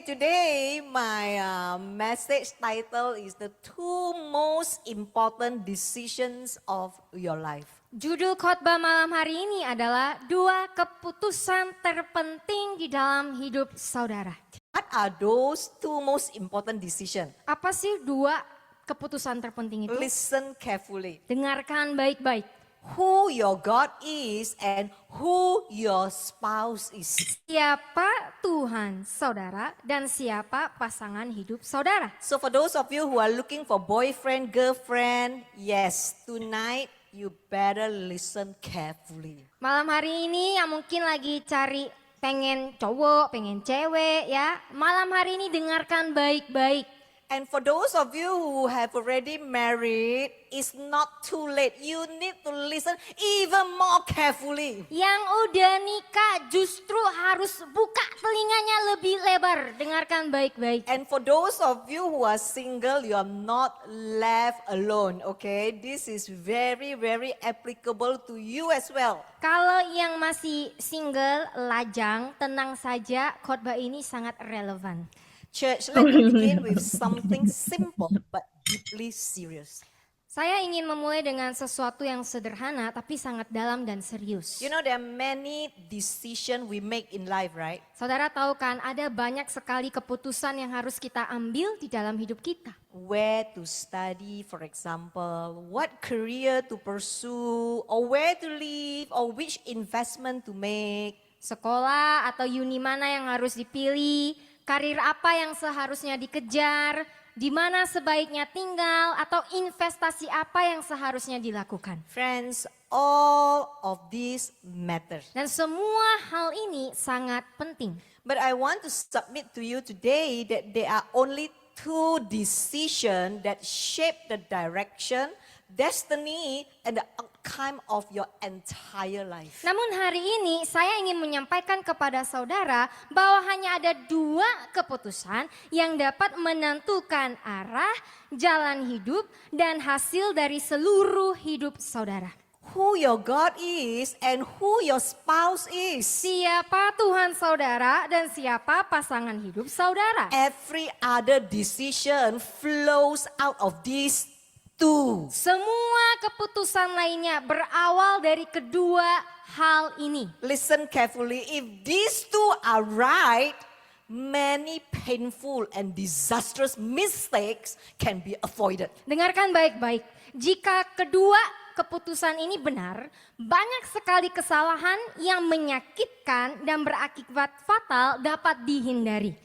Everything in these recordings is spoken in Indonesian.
today my message title is the two most important decisions of your life. Judul khotbah malam hari ini adalah 2 keputusan terpenting di dalam hidup saudara. What are those two most important decisions? Apa sih 2 keputusan terpenting itu? Listen carefully. Dengarkan baik-baik. Who your God is and who your spouse is. Siapa Tuhan saudara dan siapa pasangan hidup saudara. So for those of you who are looking for boyfriend, girlfriend, yes, tonight you better listen carefully. Malam hari ini yang mungkin lagi cari pengen cowok, pengen cewek ya. Malam hari ini dengarkan baik-baik. And for those of you who have already married, it's not too late. You need to listen even more carefully. Yang udah nikah justru harus buka telinganya lebih lebar. Dengarkan baik-baik. And for those of you who are single, you are not left alone, okay? This is very, very applicable to you as well. Kalau yang masih single, lajang, tenang saja, khotbah ini sangat relevan. Church, let me begin with something simple but deeply serious. Saya ingin memulai dengan sesuatu yang sederhana tapi sangat dalam dan serius. You know, there are many decisions we make in life, right? Saudara tahu kan ada banyak sekali keputusan yang harus kita ambil di dalam hidup kita. Where to study, for example, what career to pursue, or where to live, or which investment to make. Sekolah atau uni mana yang harus dipilih, karir apa yang seharusnya dikejar, di mana sebaiknya tinggal, atau investasi apa yang seharusnya dilakukan. Friends, all of these matter. Dan semua hal ini sangat penting. But I want to submit to you today that there are only two decisions that shape the direction, destiny, and the outcome of your entire life. Namun hari ini saya ingin menyampaikan kepada saudara bahwa hanya ada 2 keputusan yang dapat menentukan arah, jalan hidup, dan hasil dari seluruh hidup saudara. Who your God is and who your spouse is. Siapa Tuhan saudara dan siapa pasangan hidup saudara. Every other decision flows out of these two. Semua keputusan lainnya berawal dari kedua hal ini. Listen carefully, if these two are right, many painful and disastrous mistakes can be avoided. Dengarkan baik-baik. Jika kedua keputusan ini benar, banyak sekali kesalahan yang menyakitkan dan berakibat fatal dapat dihindari.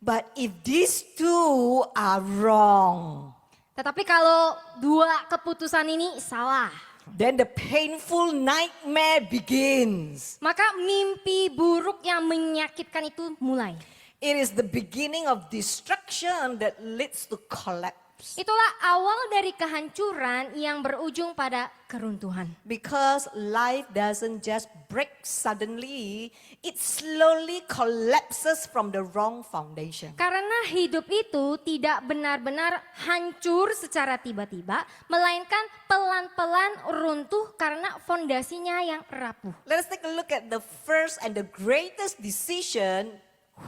But if these two are wrong, Tetapi kalau 2 keputusan ini salah, then the painful nightmare begins. maka mimpi buruk yang menyakitkan itu mulai. It is the beginning of destruction that leads to collapse. Itulah awal dari kehancuran yang berujung pada keruntuhan. Because life doesn't just break suddenly, it slowly collapses from the wrong foundation. Karena hidup itu tidak benar-benar hancur secara tiba-tiba, melainkan pelan-pelan runtuh karena fondasinya yang rapuh. Let us take a look at the first and the greatest decision,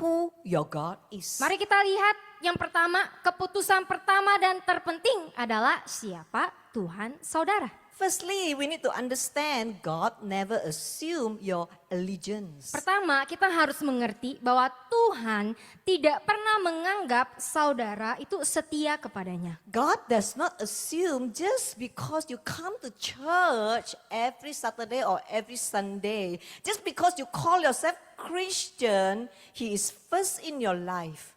who your God is. Mari kita lihat yang pertama, keputusan pertama dan terpenting adalah siapa Tuhan saudara. Firstly, we need to understand God never assume your allegiance. Pertama, kita harus mengerti bahwa Tuhan tidak pernah menganggap saudara itu setia kepadanya. God does not assume just because you come to church every Saturday or every Sunday, just because you call yourself Christian, He is first in your life.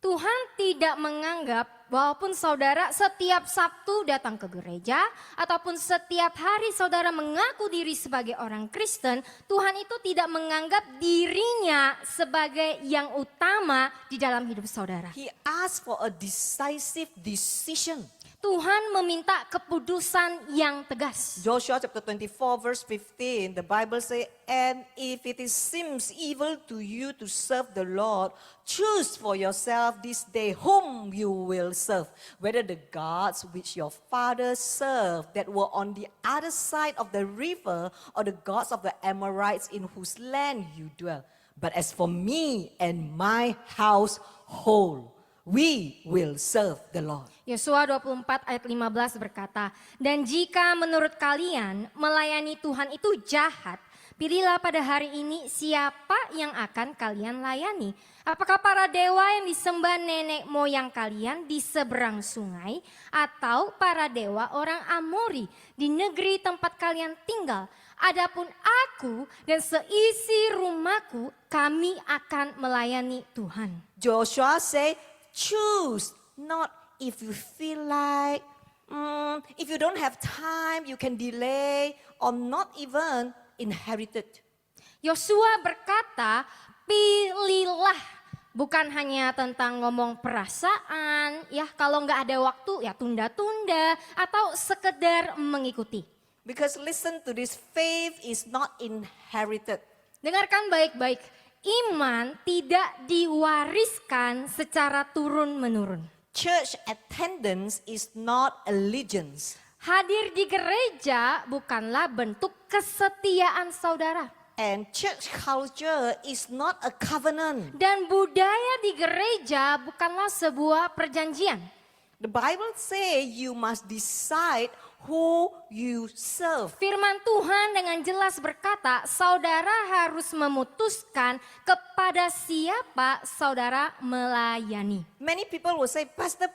Tuhan tidak menganggap walaupun saudara setiap Sabtu datang ke gereja ataupun setiap hari saudara mengaku diri sebagai orang Kristen, Tuhan itu tidak menganggap dirinya sebagai yang utama di dalam hidup saudara. He asks for a decisive decision. Tuhan meminta keputusan yang tegas. Joshua chapter 24 verse 15, the Bible says, and if it seems evil to you to serve the Lord, choose for yourself this day whom you will serve, whether the gods which your fathers served that were on the other side of the river, or the gods of the Amorites in whose land you dwell. But as for me and my household, we will serve the Lord. Yosua 24 ayat 15 berkata, dan jika menurut kalian melayani Tuhan itu jahat, pilihlah pada hari ini siapa yang akan kalian layani. Apakah para dewa yang disembah nenek moyang kalian di seberang sungai, atau para dewa orang Amori di negeri tempat kalian tinggal? Adapun aku dan seisi rumahku, kami akan melayani Tuhan. Joshua say, choose, not if you feel like, if you don't have time, you can delay, or not even inherited. Yosua berkata, pilihlah, bukan hanya tentang ngomong perasaan, ya kalau nggak ada waktu ya tunda-tunda atau sekedar mengikuti. Because listen to this, faith is not inherited. Dengarkan baik-baik, iman tidak diwariskan secara turun-menurun. Church attendance is not allegiance. Hadir di gereja bukanlah bentuk kesetiaan saudara. And church culture is not a covenant. Dan budaya di gereja bukanlah sebuah perjanjian. The Bible say you must decide who you serve. Firman Tuhan dengan jelas berkata, saudara harus memutuskan kepada siapa saudara melayani. Many people will say, Pastor,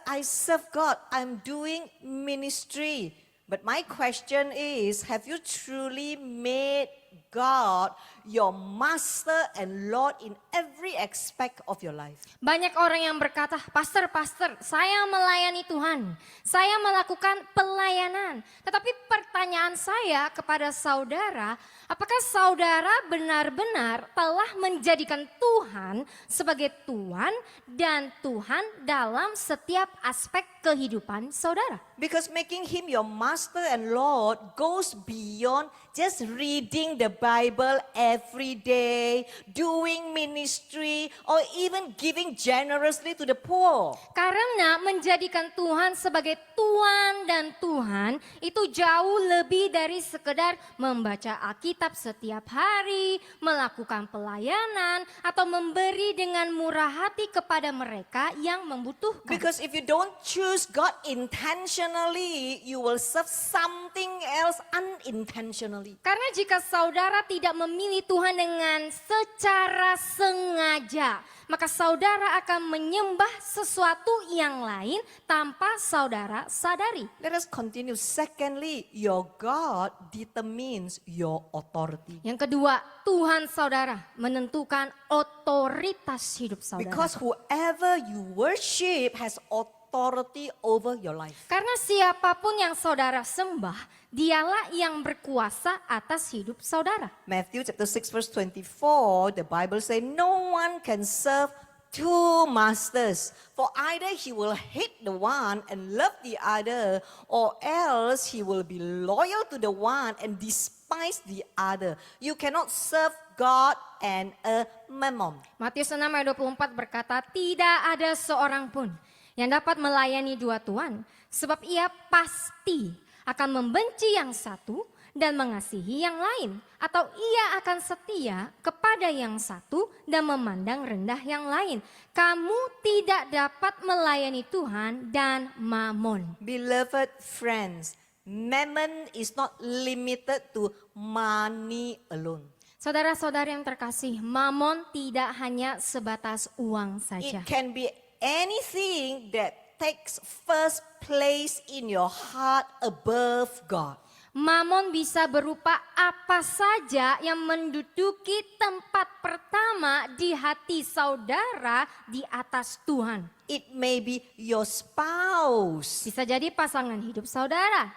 I serve God. I'm doing ministry. But my question is, have you truly made God your master and Lord in every aspect of your life? Banyak orang yang berkata, Pastor, saya melayani Tuhan. Saya melakukan pelayanan. Tetapi pertanyaan saya kepada saudara, apakah saudara benar-benar telah menjadikan Tuhan sebagai Tuhan dan Tuhan dalam setiap aspek kehidupan saudara? Because making him your master and Lord goes beyond just reading the Bible every day, doing ministry, or even giving generously to the poor. Karena menjadikan Tuhan sebagai Tuhan dan Tuhan itu jauh lebih dari sekedar membaca Alkitab setiap hari, melakukan pelayanan, atau memberi dengan murah hati kepada mereka yang membutuhkan. Because if you don't choose God intentionally, you will serve something else unintentionally. Karena jika saudara tidak memilih Tuhan dengan secara sengaja, maka saudara akan menyembah sesuatu yang lain tanpa saudara sadari. Let us continue. Secondly, your God determines your authority. Yang kedua, Tuhan saudara menentukan otoritas hidup saudara. Because whoever you worship has authority over your life. Karena siapapun yang saudara sembah, dialah yang berkuasa atas hidup saudara. Matthew chapter 6 verse 24, the Bible says, no one can serve two masters, for either he will hate the one and love the other, or else he will be loyal to the one and despise the other. You cannot serve God and a mammon. Matius 6 ayat 24 berkata, tidak ada seorang pun yang dapat melayani dua tuan, sebab ia pasti akan membenci yang satu dan mengasihi yang lain, atau ia akan setia kepada yang satu dan memandang rendah yang lain. Kamu tidak dapat melayani Tuhan dan Mamon. Beloved friends, mammon is not limited to money alone. Saudara-saudara yang terkasih, Mamon tidak hanya sebatas uang saja. It can be anything that takes first place in your heart above God. Mamon bisa berupa apa saja yang menduduki tempat pertama di hati saudara di atas Tuhan. It may be your spouse. Bisa jadi pasangan hidup saudara.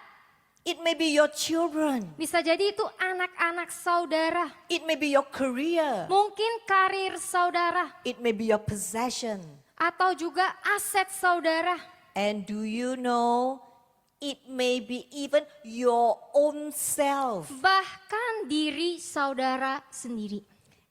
It may be your children. Bisa jadi itu anak-anak saudara. It may be your career. Mungkin karir saudara. It may be your possession. Atau juga aset saudara. And do you know, it may be even your own self. Bahkan diri saudara sendiri.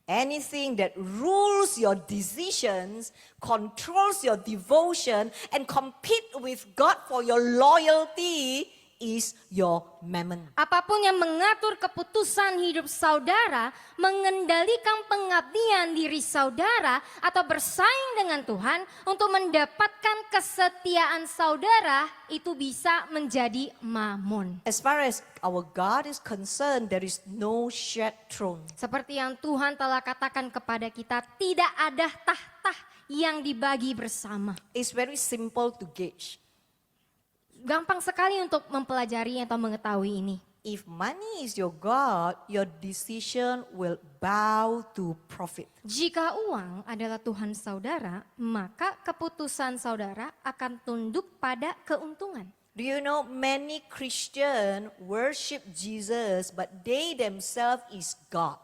Anything that rules your decisions, controls your devotion, and compete with God for your loyalty is your mammon. Apapun yang mengatur keputusan hidup saudara, mengendalikan pengabdian diri saudara, atau bersaing dengan Tuhan untuk mendapatkan kesetiaan saudara, itu bisa menjadi mamon. As far as our God is concerned, there is no shared throne. Seperti yang Tuhan telah katakan kepada kita, tidak ada tahta yang dibagi bersama. It's very simple to gauge. Gampang sekali untuk mempelajari atau mengetahui ini. If money is your God, your decision will bow to profit. Jika uang adalah Tuhan saudara, maka keputusan saudara akan tunduk pada keuntungan. Do you know many Christians worship Jesus, but they themselves is God?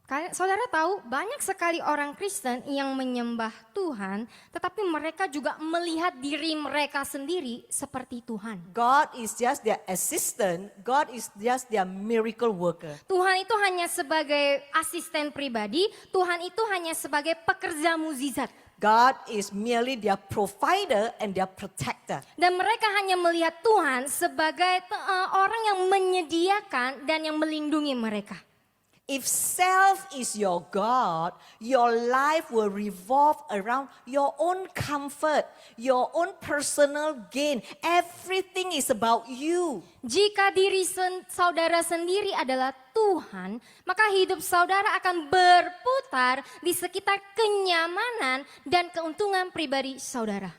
Saudara tahu banyak sekali orang Kristen yang menyembah Tuhan, tetapi mereka juga melihat diri mereka sendiri seperti Tuhan. God is just their assistant. God is just their miracle worker. Tuhan itu hanya sebagai asisten pribadi, Tuhan itu hanya sebagai pekerja mukjizat. God is merely their provider and their protector. Dan mereka hanya melihat Tuhan sebagai orang yang menyediakan dan yang melindungi mereka. If self is your God, your life will revolve around your own comfort, your own personal gain. Everything is about you. Jika diri saudara sendiri adalah Tuhan, maka hidup saudara akan berputar di sekitar kenyamanan dan keuntungan pribadi saudara.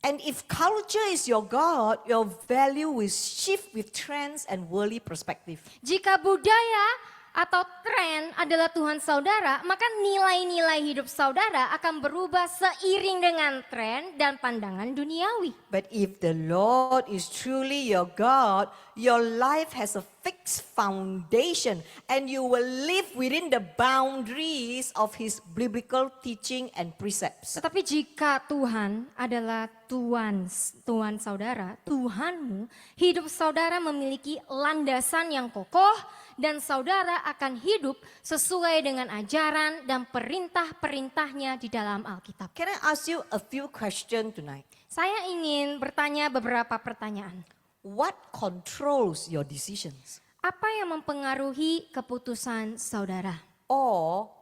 And if culture is your God, your value will shift with trends and worldly perspective. Jika budaya atau tren adalah Tuhan saudara, maka nilai-nilai hidup saudara akan berubah seiring dengan tren dan pandangan duniawi. But if the Lord is truly your God, your life has a fixed foundation and you will live within the boundaries of His biblical teaching and precepts. Tetapi jika Tuhan adalah Tuhan saudara, Tuhanmu, hidup saudara memiliki landasan yang kokoh dan saudara akan hidup sesuai dengan ajaran dan perintah-perintahnya di dalam Alkitab. Can I ask you a few questions tonight? Saya ingin bertanya beberapa pertanyaan. What controls your decisions? Apa yang mempengaruhi keputusan saudara? Or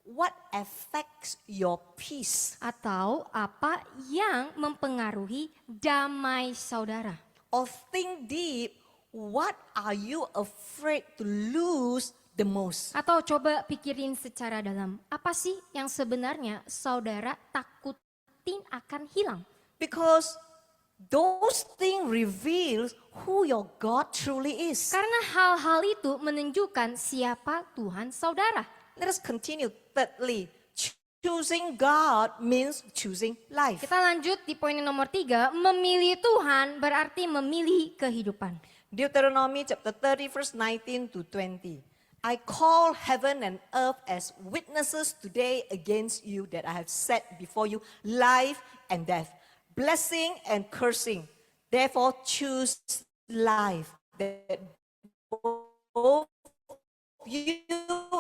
what affects your peace? Atau apa yang mempengaruhi damai saudara? Or think deep, what are you afraid to lose the most? Atau coba pikirin secara dalam, apa sih yang sebenarnya saudara takutin akan hilang? Because those things reveal who your God truly is. Karena hal-hal itu menunjukkan siapa Tuhan saudara. Let us continue. Thirdly, choosing God means choosing life. Kita lanjut di poin nomor 3, memilih Tuhan berarti memilih kehidupan. Deuteronomy chapter 30 verse 19 to 20. I call heaven and earth as witnesses today against you that I have set before you life and death, blessing and cursing. Therefore choose life, that both you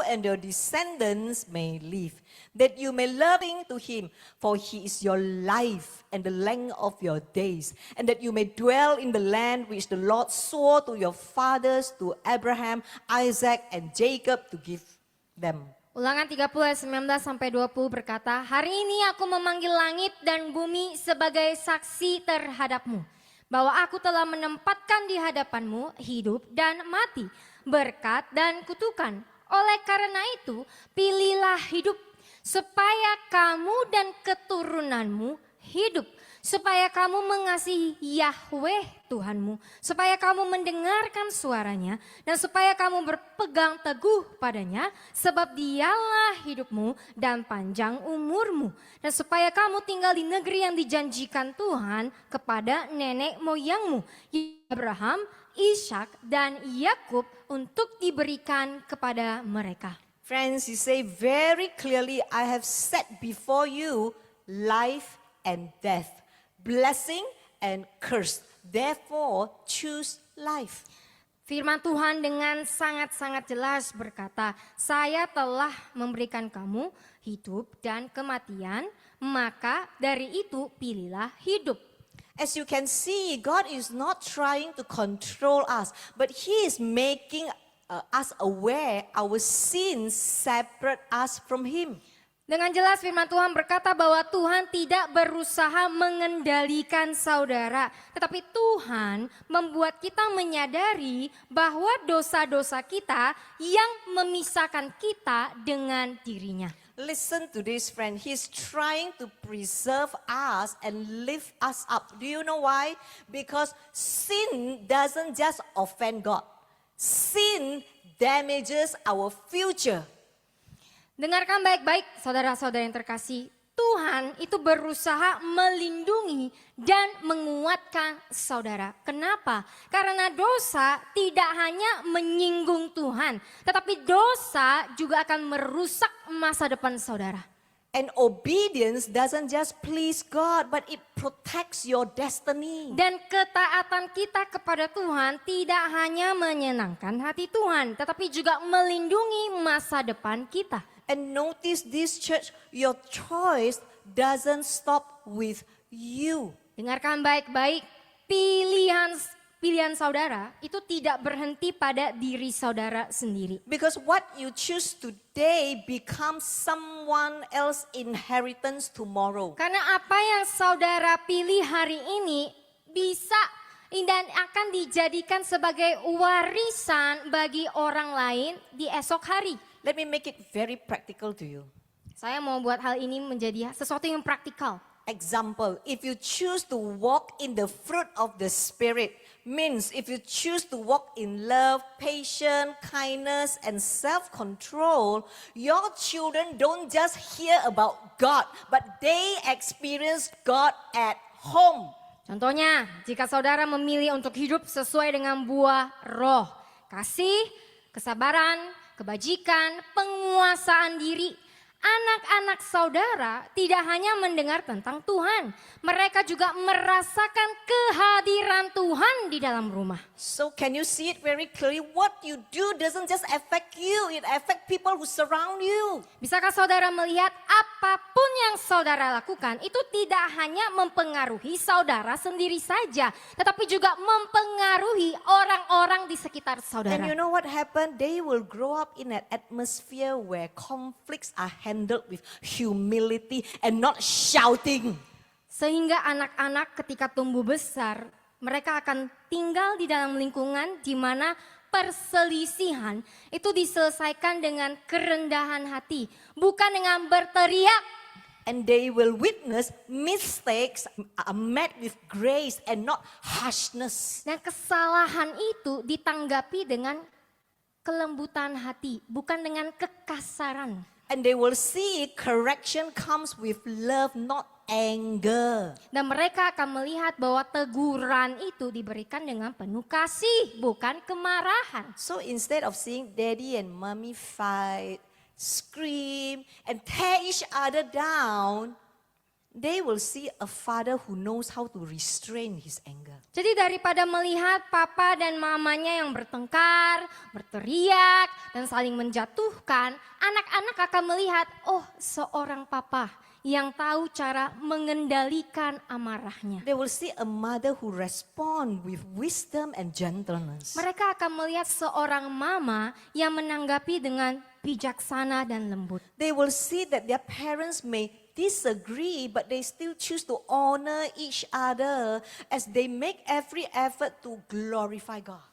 and your descendants may live, that you may love to Him, for He is your life and the length of your days, and that you may dwell in the land which the Lord swore to your fathers, to Abraham, Isaac, and Jacob to give them. Ulangan 30 ayat 19-20 berkata, hari ini aku memanggil langit dan bumi sebagai saksi terhadapmu, bahwa aku telah menempatkan di hadapanmu hidup dan mati, berkat dan kutukan. Oleh karena itu, pilihlah hidup, supaya kamu dan keturunanmu hidup, supaya kamu mengasihi Yahweh Tuhanmu, supaya kamu mendengarkan suaranya, dan supaya kamu berpegang teguh padanya, sebab dialah hidupmu dan panjang umurmu, dan supaya kamu tinggal di negeri yang dijanjikan Tuhan kepada nenek moyangmu, Abraham, Ishak, dan Yakub, untuk diberikan kepada mereka. Friends, He say very clearly, I have set before you life and death, blessing and curse. Therefore, choose life. Firman Tuhan dengan sangat-sangat jelas berkata, saya telah memberikan kamu hidup dan kematian, maka dari itu pilihlah hidup. As you can see, God is not trying to control us, but He is making us aware our sins separate us from Him. Dengan jelas firman Tuhan berkata bahwa Tuhan tidak berusaha mengendalikan saudara. Tetapi Tuhan membuat kita menyadari bahwa dosa-dosa kita yang memisahkan kita dengan dirinya. Listen to this, friend. He's trying to preserve us and lift us up. Do you know why? Because sin doesn't just offend God. Sin damages our future. Dengarkan baik-baik saudara-saudara yang terkasih. Tuhan itu berusaha melindungi dan menguatkan saudara. Kenapa? Karena dosa tidak hanya menyinggung Tuhan, tetapi dosa juga akan merusak masa depan saudara. And obedience doesn't just please God, but it protects your destiny. Dan ketaatan kita kepada Tuhan tidak hanya menyenangkan hati Tuhan, tetapi juga melindungi masa depan kita. And notice this, church, your choice doesn't stop with you. Dengarkan baik-baik, pilihan saudara itu tidak berhenti pada diri saudara sendiri. Because what you choose today becomes someone else's inheritance tomorrow. Karena apa yang saudara pilih hari ini bisa dan akan dijadikan sebagai warisan bagi orang lain di esok hari. Let me make it very practical to you. Saya mau buat hal ini menjadi sesuatu yang praktikal. Example, if you choose to walk in the fruit of the Spirit, means if you choose to walk in love, patience, kindness, and self-control, your children don't just hear about God, but they experience God at home. Contohnya, jika saudara memilih untuk hidup sesuai dengan buah roh, kasih, kesabaran, kebajikan, penguasaan diri, anak-anak saudara tidak hanya mendengar tentang Tuhan, mereka juga merasakan kehadiran Tuhan di dalam rumah. So can you see it very clearly? What you do doesn't just affect you, it affects people who surround you. Bisakah saudara melihat apapun yang saudara lakukan itu tidak hanya mempengaruhi saudara sendiri saja, tetapi juga mempengaruhi orang-orang di sekitar And saudara. you know what happened? They will grow up in an atmosphere where conflicts are handled with humility and not shouting. Sehingga anak-anak ketika tumbuh besar, mereka akan tinggal di dalam lingkungan di mana perselisihan itu diselesaikan dengan kerendahan hati, bukan dengan berteriak. And they will witness mistakes are met with grace and not harshness. Dan kesalahan itu ditanggapi dengan kelembutan hati, bukan dengan kekasaran. And they will see correction comes with love, not anger. Dan mereka akan melihat bahwa teguran itu diberikan dengan penuh kasih, bukan kemarahan. So instead of seeing daddy and mommy fight, scream, and tear each other down, they will see a father who knows how to restrain his anger. Jadi daripada melihat papa dan mamanya yang bertengkar, berteriak, dan saling menjatuhkan, anak-anak akan melihat, oh seorang papa yang tahu cara mengendalikan amarahnya. They will see a mother who respond with wisdom and gentleness. Mereka akan melihat seorang mama yang menanggapi dengan bijaksana dan lembut. They will see that their parents may disagree, but they still choose to honor each other as they make every effort to glorify God.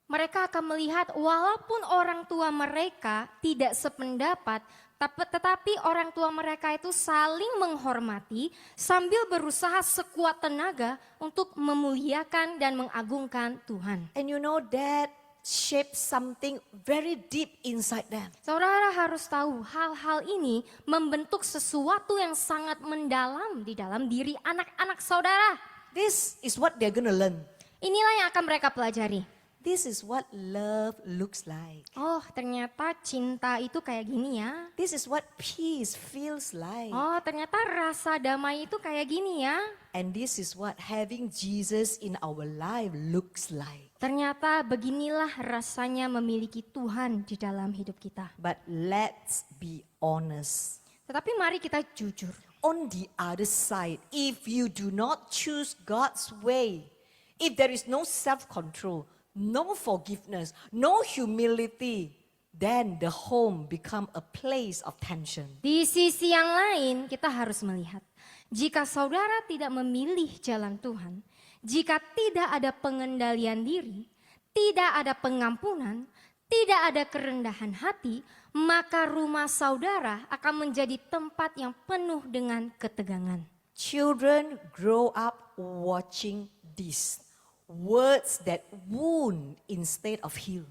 Mereka akan melihat walaupun orang tua mereka tidak sependapat, tetapi orang tua mereka itu saling menghormati sambil berusaha sekuat tenaga untuk memuliakan dan mengagungkan Tuhan. And you know that shapes something very deep inside them. Saudara harus tahu hal-hal ini membentuk sesuatu yang sangat mendalam di dalam diri anak-anak saudara. This is what they're gonna learn. Inilah yang akan mereka pelajari. This is what love looks like. Oh, ternyata cinta itu kayak gini ya. This is what peace feels like. Oh, ternyata rasa damai itu kayak gini ya. And this is what having Jesus in our life looks like. Ternyata beginilah rasanya memiliki Tuhan di dalam hidup kita. But let's be honest. Tetapi mari kita jujur. On the other side, if you do not choose God's way, if there is no self-control, no forgiveness, no humility, then the home become a place of tension. Di sisi yang lain kita harus melihat, jika saudara tidak memilih jalan Tuhan, jika tidak ada pengendalian diri, tidak ada pengampunan, tidak ada kerendahan hati, maka rumah saudara akan menjadi tempat yang penuh dengan ketegangan. Children grow up watching this. Words that wound instead of heal.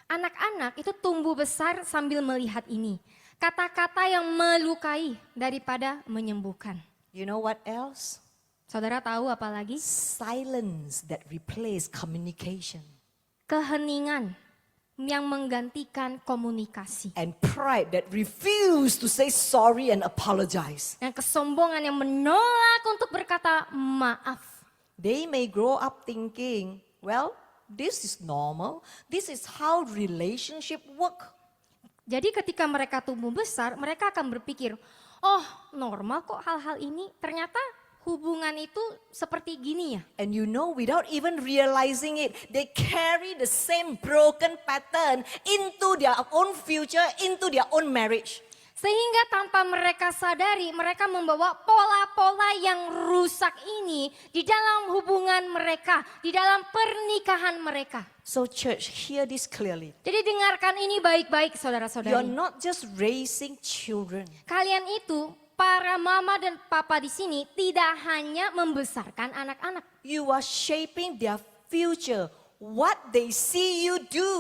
Anak-anak itu tumbuh besar sambil melihat ini. Kata-kata yang melukai daripada menyembuhkan. You know what else? Saudara tahu apa lagi? Silence that replace communication. Keheningan yang menggantikan komunikasi. And pride that refuse to say sorry and apologize. Dan kesombongan yang menolak untuk berkata maaf. They may grow up thinking, well, this is normal. This is how relationship work. Jadi ketika mereka tumbuh besar, mereka akan berpikir, oh normal kok hal-hal ini. Ternyata hubungan itu seperti gini ya. And you know, without even realizing it, they carry the same broken pattern into their own future, into their own marriage. Sehingga tanpa mereka sadari, mereka membawa pola-pola yang rusak ini di dalam hubungan mereka, di dalam pernikahan mereka. So church, hear this clearly. Jadi dengarkan ini baik-baik You're saudara-saudari. not just raising children. Kalian itu, para mama dan papa di sini tidak hanya membesarkan anak-anak. You are shaping their future. What they see you do,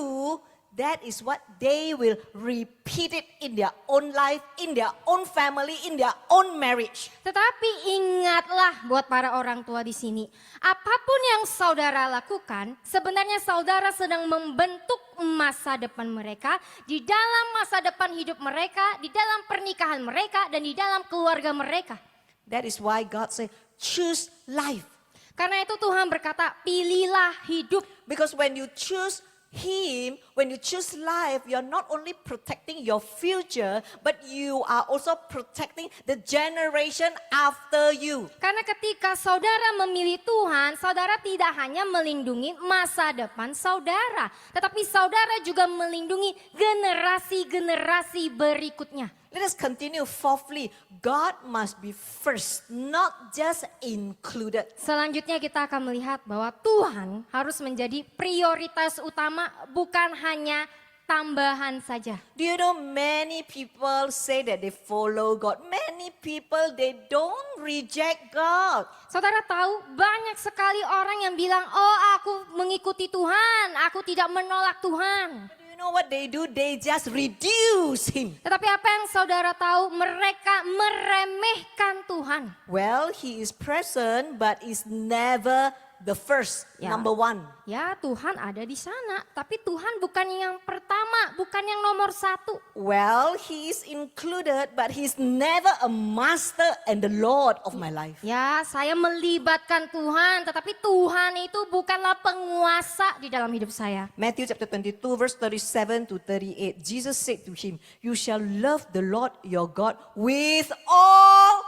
that is what they will repeat it in their own life, in their own family, in their own marriage. Tetapi ingatlah buat para orang tua di sini, apapun yang saudara lakukan, sebenarnya saudara sedang membentuk masa depan mereka, di dalam masa depan hidup mereka, di dalam pernikahan mereka, dan di dalam keluarga mereka. That is why God said, choose life. Karena itu Tuhan berkata, pilihlah hidup. Because when you choose Him, when you choose life, you're not only protecting your future, but you are also protecting the generation after you. Karena ketika saudara memilih Tuhan, saudara tidak hanya melindungi masa depan saudara, tetapi saudara juga melindungi generasi-generasi berikutnya. Let us continue. Fourthly, God must be first, not just included. Selanjutnya kita akan melihat bahwa Tuhan harus menjadi prioritas utama, bukan hanya tambahan saja. Do you know many people say that they follow God? Many people, they don't reject God. Saudara tahu banyak sekali orang yang bilang, oh aku mengikuti Tuhan, aku tidak menolak Tuhan. Do you know what they do? They just reduce Him. Tetapi apa yang saudara tahu? Mereka meremehkan Tuhan. Well, He is present, but is never the first, Ya. number one. Ya Tuhan ada di sana, tapi Tuhan bukan yang pertama, bukan yang nomor satu. Well, He is included, but He's never a master and the Lord of my life. Ya saya melibatkan Tuhan, tetapi Tuhan itu bukanlah penguasa di dalam hidup saya. Matthew chapter 22 verse 37 to 38. Jesus said to him, you shall love the Lord your God with all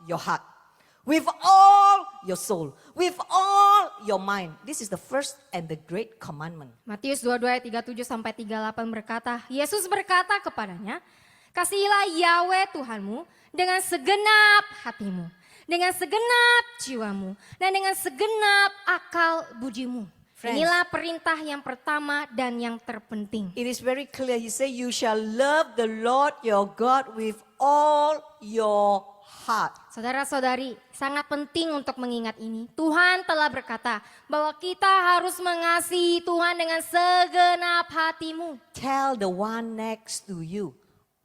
your heart, with all your soul, with all your mind. This is the first and the great commandment. Matius 22 ayat 37 sampai 38 berkata, Yesus berkata kepadanya, kasihilah Yahweh Tuhanmu dengan segenap hatimu, dengan segenap jiwamu, dan dengan segenap akal budimu. Friends. Inilah perintah yang pertama dan yang terpenting. It is very clear. He said, you shall love the Lord your God with all your heart. Saudara-saudari, sangat penting untuk mengingat ini. Tuhan telah berkata bahwa kita harus mengasihi Tuhan dengan segenap hatimu. Tell the one next to you,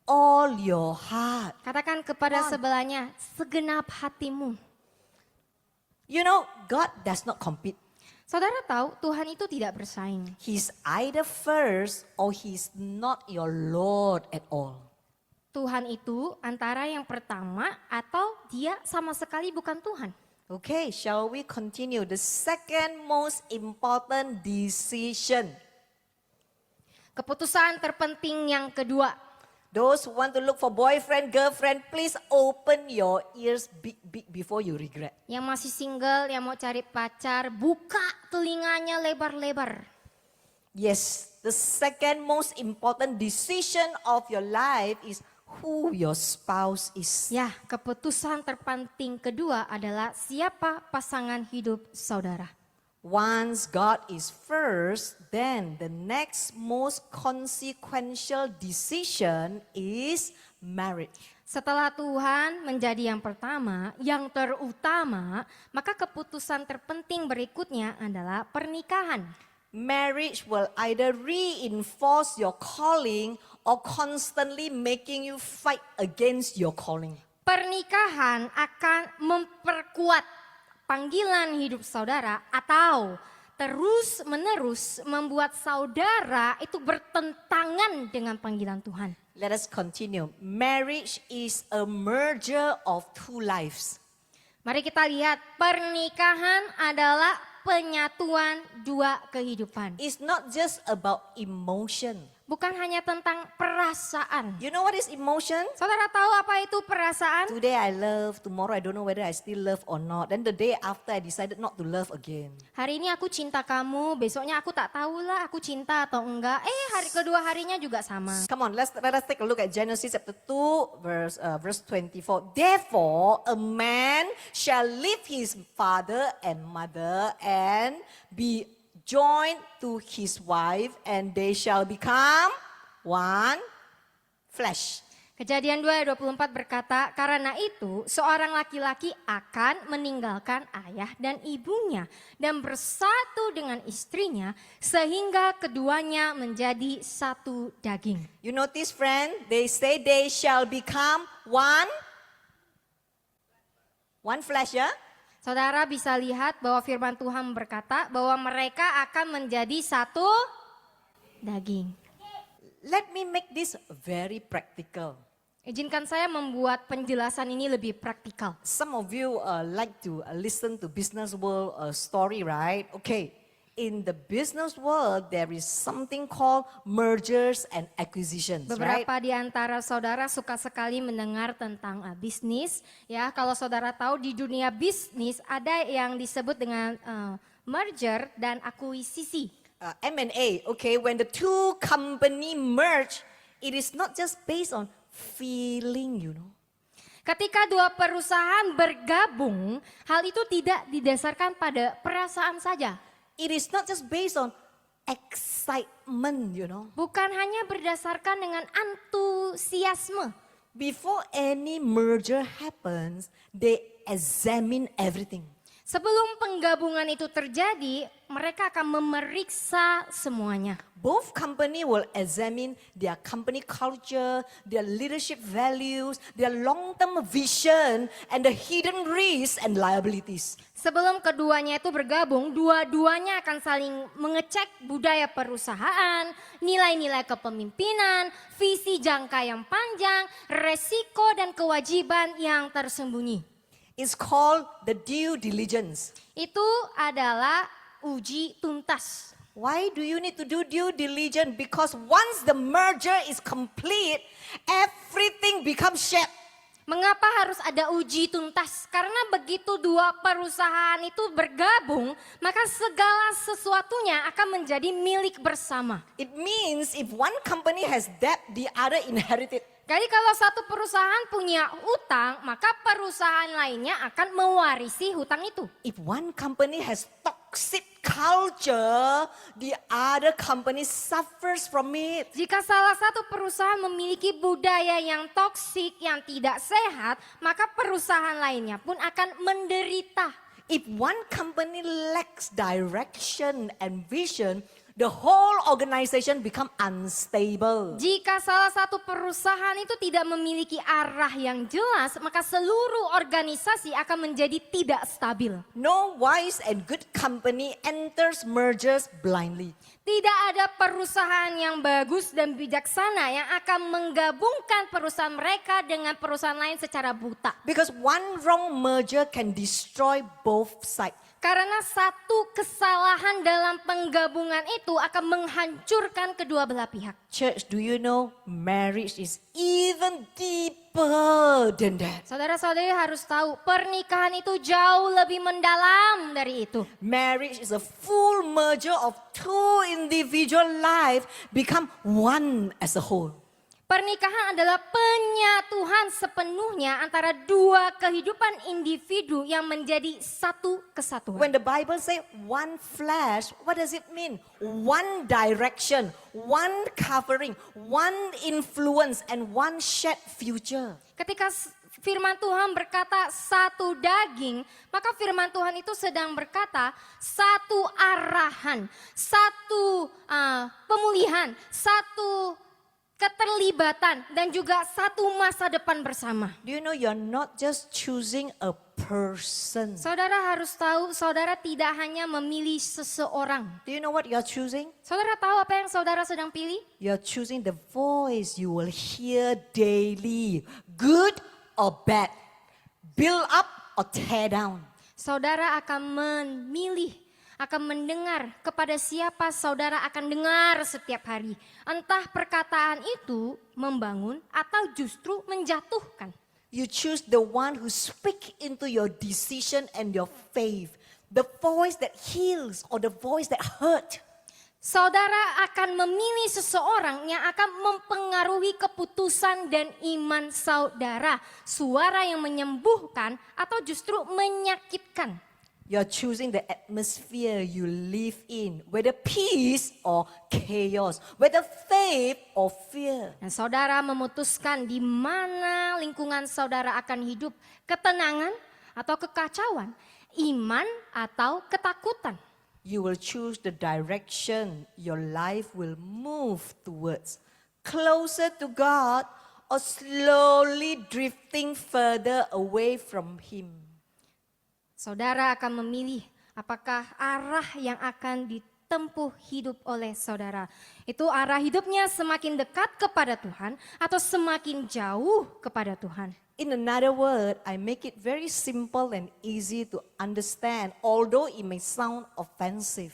all your heart. Katakan kepada Tuhan. sebelahnya, segenap hatimu. You know, God does not compete. Saudara tahu Tuhan itu tidak bersaing. He's either first or He's not your Lord at all. Tuhan itu antara yang pertama atau dia sama sekali bukan Tuhan. Okay, shall we continue? The second most important decision. Keputusan terpenting yang kedua. Those who want to look for boyfriend, girlfriend, please open your ears big before you regret. Yang masih single, yang mau cari pacar, buka telinganya lebar-lebar. Yes, the second most important decision of your life is who your spouse is. Ya, keputusan terpenting kedua adalah siapa pasangan hidup saudara. Once God is first, then the next most consequential decision is marriage. Setelah Tuhan menjadi yang pertama, yang terutama, maka keputusan terpenting berikutnya adalah pernikahan. Marriage will either reinforce your calling or constantly making you fight against your calling. Pernikahan akan memperkuat panggilan hidup saudara atau terus-menerus membuat saudara itu bertentangan dengan panggilan Tuhan. Let us continue. Marriage is a merger of two lives. Mari kita lihat, pernikahan adalah penyatuan dua kehidupan. It's not just about emotion. Bukan hanya tentang perasaan. You know what is emotion? Saudara tahu apa itu perasaan? Today I love, tomorrow I don't know whether I still love or not. Then the day after I decided not to love again. Hari ini aku cinta kamu, besoknya aku tak tahulah aku cinta atau enggak. Hari kedua harinya juga sama. Come on, let us take a look at Genesis chapter 2 verse 24. Therefore a man shall leave his father and mother and be joined to his wife, and they shall become one flesh. Kejadian 2 ayat 24 berkata, karena itu seorang laki-laki akan meninggalkan ayah dan ibunya dan bersatu dengan istrinya sehingga keduanya menjadi satu daging. You notice, friend, they say they shall become one flesh, ya? Saudara bisa lihat bahwa firman Tuhan berkata bahwa mereka akan menjadi satu daging. Let me make this very practical. Izinkan saya membuat penjelasan ini lebih praktikal. Some of you like to listen to business world story, right? Okay. In the business world, there is something called mergers and acquisitions, right? Beberapa di antara saudara suka sekali mendengar tentang bisnis. Ya, kalau saudara tahu di dunia bisnis ada yang disebut dengan merger dan akuisisi. M&A, okay, when the two company merge, it is not just based on feeling, you know. Ketika dua perusahaan bergabung, hal itu tidak didasarkan pada perasaan saja. It is not just based on excitement, you know. Bukan hanya berdasarkan dengan antusiasme. Before any merger happens, they examine everything. Sebelum penggabungan itu terjadi, mereka akan memeriksa semuanya. Both company will examine their company culture, their leadership values, their long-term vision, and the hidden risks and liabilities. Sebelum keduanya itu bergabung, dua-duanya akan saling mengecek budaya perusahaan, nilai-nilai kepemimpinan, visi jangka yang panjang, resiko dan kewajiban yang tersembunyi. It's called the due diligence. Itu adalah uji tuntas. Why do you need to do due diligence? Because once the merger is complete, everything becomes shared. Mengapa harus ada uji tuntas? Karena begitu dua perusahaan itu bergabung, maka segala sesuatunya akan menjadi milik bersama. It means if one company has debt, the other inherited. Jadi kalau satu perusahaan punya utang, maka perusahaan lainnya akan mewarisi hutang itu. If one company has toxic culture, the other company suffers from it. Jika salah satu perusahaan memiliki budaya yang toksik, yang tidak sehat, maka perusahaan lainnya pun akan menderita. If one company lacks direction and vision, the whole organization become unstable. Jika salah satu perusahaan itu tidak memiliki arah yang jelas, maka seluruh organisasi akan menjadi tidak stabil. No wise and good company enters mergers blindly. Tidak ada perusahaan yang bagus dan bijaksana yang akan menggabungkan perusahaan mereka dengan perusahaan lain secara buta. Because one wrong merger can destroy both sides. Karena satu kesalahan dalam penggabungan itu akan menghancurkan kedua belah pihak. Church, do you know marriage is even deeper than that? Saudara-saudari harus tahu, pernikahan itu jauh lebih mendalam dari itu. Marriage is a full merger of two individual lives become one as a whole. Pernikahan adalah penyatuan sepenuhnya antara dua kehidupan individu yang menjadi satu kesatuan. When the Bible say one flesh, what does it mean? One direction, one covering, one influence, and one shared future. Ketika firman Tuhan berkata satu daging, maka firman Tuhan itu sedang berkata satu arahan, satu pemulihan, satu keterlibatan, dan juga satu masa depan bersama. Do you know you're not just choosing a person? Saudara harus tahu, saudara tidak hanya memilih seseorang. Do you know what you're choosing? Saudara tahu apa yang saudara sedang pilih? You're choosing the voice you will hear daily, good or bad, build up or tear down. Saudara akan memilih, akan mendengar kepada siapa saudara akan dengar setiap hari. Entah perkataan itu membangun atau justru menjatuhkan. You choose the one who speak into your decision and your faith. The voice that heals or the voice that hurt. Saudara akan memilih seseorang yang akan mempengaruhi keputusan dan iman saudara. Suara yang menyembuhkan atau justru menyakitkan. You're choosing the atmosphere you live in, whether peace or chaos, whether faith or fear. Dan saudara memutuskan di mana lingkungan saudara akan hidup, ketenangan atau kekacauan, iman atau ketakutan. You will choose the direction your life will move towards, closer to God or slowly drifting further away from Him. Saudara akan memilih apakah arah yang akan ditempuh hidup oleh saudara. Itu arah hidupnya semakin dekat kepada Tuhan atau semakin jauh kepada Tuhan. In another word, I make it very simple and easy to understand, although it may sound offensive.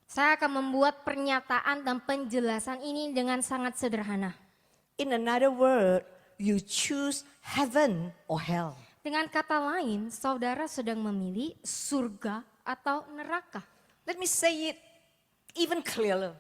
Saya akan membuat pernyataan dan penjelasan ini dengan sangat sederhana. In another word, you choose heaven or hell. Dengan kata lain, saudara sedang memilih surga atau neraka. Let me say it even clearer.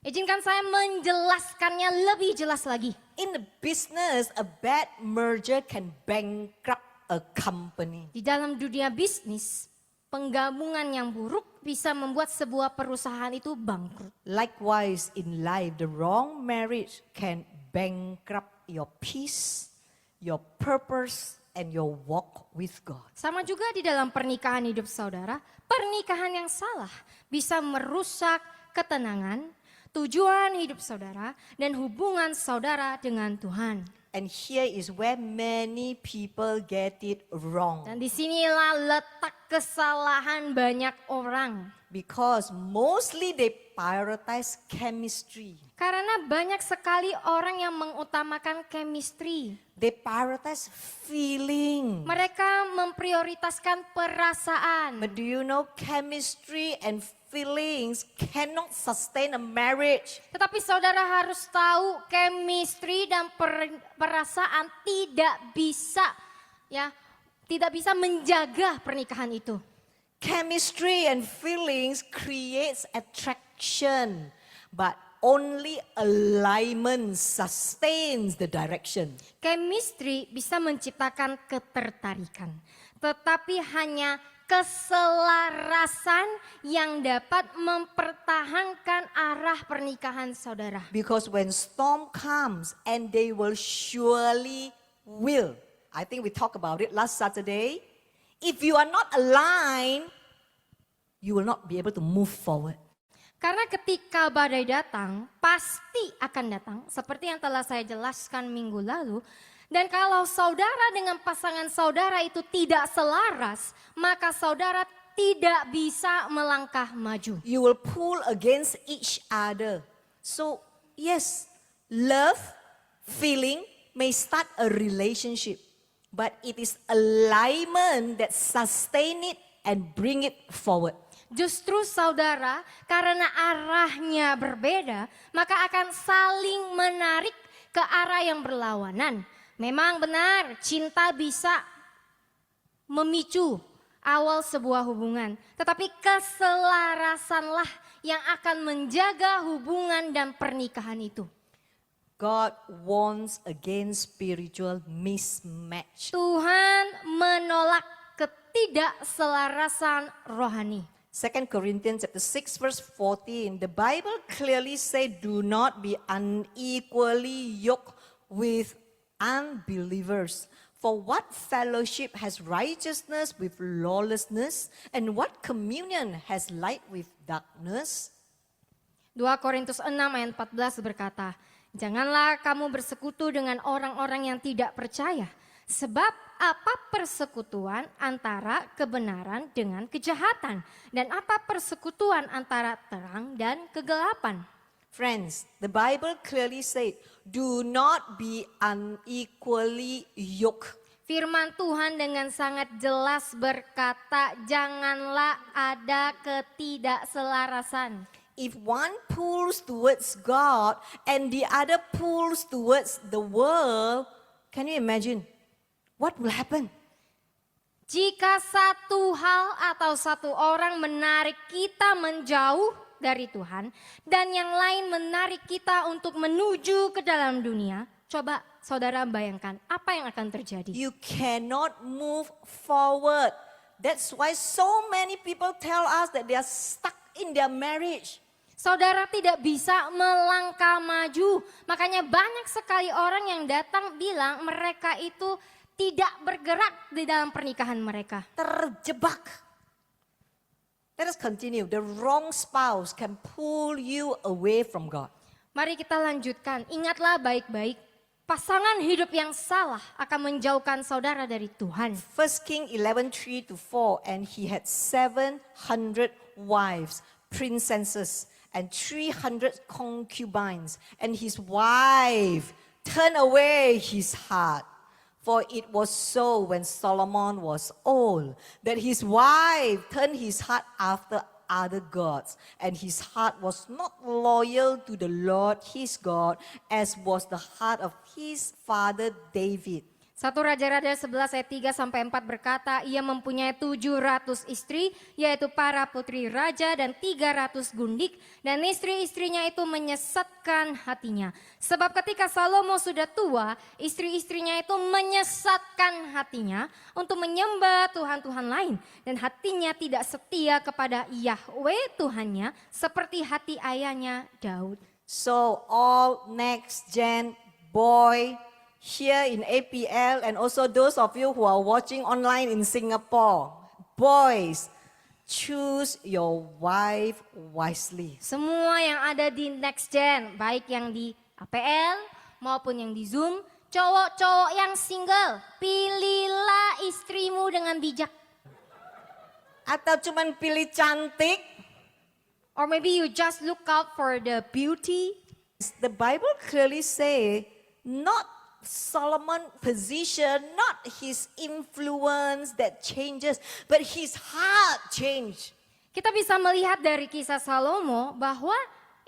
Izinkan saya menjelaskannya lebih jelas lagi. In the business, a bad merger can bankrupt a company. Di dalam dunia bisnis, penggabungan yang buruk bisa membuat sebuah perusahaan itu bangkrut. Likewise, in life, the wrong marriage can bankrupt your peace, your purpose, and your walk with God. Sama juga di dalam pernikahan hidup saudara, pernikahan yang salah bisa merusak ketenangan, tujuan hidup saudara, dan hubungan saudara dengan Tuhan. And here is where many people get it wrong. Dan disinilah letak kesalahan banyak orang. Because mostly they prioritize chemistry. Karena banyak sekali orang yang mengutamakan chemistry. They prioritize feeling. Mereka memprioritaskan perasaan. But do you know chemistry and feelings cannot sustain a marriage? Tetapi saudara harus tahu chemistry dan perasaan tidak bisa menjaga pernikahan itu. Chemistry and feelings creates attraction, but only alignment sustains the direction. Chemistry bisa menciptakan ketertarikan, tetapi hanya keselarasan yang dapat mempertahankan arah pernikahan saudara. Because when storm comes, and they will surely will. I think we talked about it last Saturday. If you are not aligned, you will not be able to move forward. Karena ketika badai datang, pasti akan datang. Seperti yang telah saya jelaskan minggu lalu. Dan kalau saudara dengan pasangan saudara itu tidak selaras, maka saudara tidak bisa melangkah maju. You will pull against each other. So yes, love, feeling may start a relationship. But it is alignment that sustain it and bring it forward. Justru saudara, karena arahnya berbeda, maka akan saling menarik ke arah yang berlawanan. Memang benar, cinta bisa memicu awal sebuah hubungan. Tetapi keselarasanlah yang akan menjaga hubungan dan pernikahan itu. God warns against spiritual mismatch. Tuhan menolak ketidakselarasan rohani. 2 Corinthians chapter 6 verse 14, the Bible clearly say, do not be unequally yoked with unbelievers. For what fellowship has righteousness with lawlessness? And what communion has light with darkness? 2 Korintus 6 ayat 14 berkata, janganlah kamu bersekutu dengan orang-orang yang tidak percaya. Sebab apa persekutuan antara kebenaran dengan kejahatan? Dan apa persekutuan antara terang dan kegelapan? Friends, the Bible clearly said, do not be unequally yoked. Firman Tuhan dengan sangat jelas berkata, janganlah ada ketidakselarasan. If one pulls towards God and the other pulls towards the world, can you imagine what will happen? Jika satu hal atau satu orang menarik kita menjauh dari Tuhan dan yang lain menarik kita untuk menuju ke dalam dunia, coba saudara bayangkan apa yang akan terjadi. You cannot move forward. That's why so many people tell us that they are stuck in their marriage. Saudara tidak bisa melangkah maju. Makanya banyak sekali orang yang datang bilang mereka itu tidak bergerak di dalam pernikahan mereka. Terjebak. Let us continue. The wrong spouse can pull you away from God. Mari kita lanjutkan. Ingatlah baik-baik. Pasangan hidup yang salah akan menjauhkan saudara dari Tuhan. 1 King 11:3-4, and he had 700 wives, princesses, and 300 concubines, and his wife turned away his heart. For it was so when Solomon was old, that his wife turned his heart after other gods, and his heart was not loyal to the Lord his God, as was the heart of his father David. 1 Raja-Raja 11 ayat 3 sampai 4 berkata, ia mempunyai 700 istri, yaitu para putri raja dan 300 gundik, dan istri-istrinya itu menyesatkan hatinya. Sebab ketika Salomo sudah tua, istri-istrinya itu menyesatkan hatinya untuk menyembah Tuhan-Tuhan lain, dan hatinya tidak setia kepada Yahweh Tuhannya seperti hati ayahnya Daud. So all next gen boy here in APL and also those of you who are watching online in Singapore, boys, choose your wife wisely. Semua yang ada di Next Gen, baik yang di APL maupun yang di Zoom, cowok-cowok yang single, pilihlah istrimu dengan bijak. Atau cuman pilih cantik. Or maybe you just look out for the beauty. The Bible clearly say not Solomon position, not his influence that changes, but his heart change. Kita bisa melihat dari kisah Salomo bahwa